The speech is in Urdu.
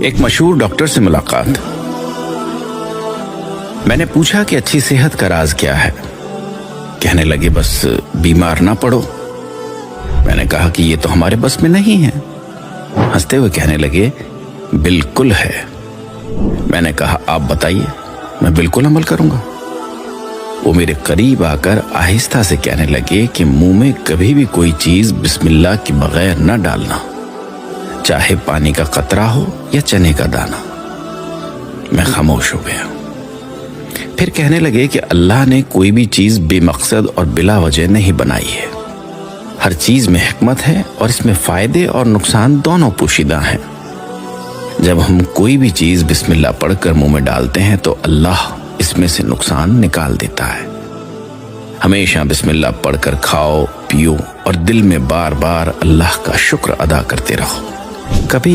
ایک مشہور ڈاکٹر سے ملاقات۔ میں نے پوچھا کہ اچھی صحت کا راز کیا ہے؟ کہنے لگے بس بیمار نہ پڑو۔ میں نے کہا کہ یہ تو ہمارے بس میں نہیں ہے۔ ہنستے ہوئے کہنے لگے بالکل ہے۔ میں نے کہا آپ بتائیے، میں بالکل عمل کروں گا۔ وہ میرے قریب آ کر آہستہ سے کہنے لگے کہ منہ میں کبھی بھی کوئی چیز بسم اللہ کے بغیر نہ ڈالنا، چاہے پانی کا قطرہ ہو یا چنے کا دانہ۔ میں خاموش ہو گیا۔ پھر کہنے لگے کہ اللہ نے کوئی بھی چیز بے مقصد اور بلا وجہ نہیں بنائی ہے۔ ہر چیز میں حکمت ہے اور اس میں فائدے اور نقصان دونوں پوشیدہ ہیں۔ جب ہم کوئی بھی چیز بسم اللہ پڑھ کر منہ میں ڈالتے ہیں تو اللہ اس میں سے نقصان نکال دیتا ہے۔ ہمیشہ بسم اللہ پڑھ کر کھاؤ، پیو اور دل میں بار بار اللہ کا شکر ادا کرتے رہو۔ کبھی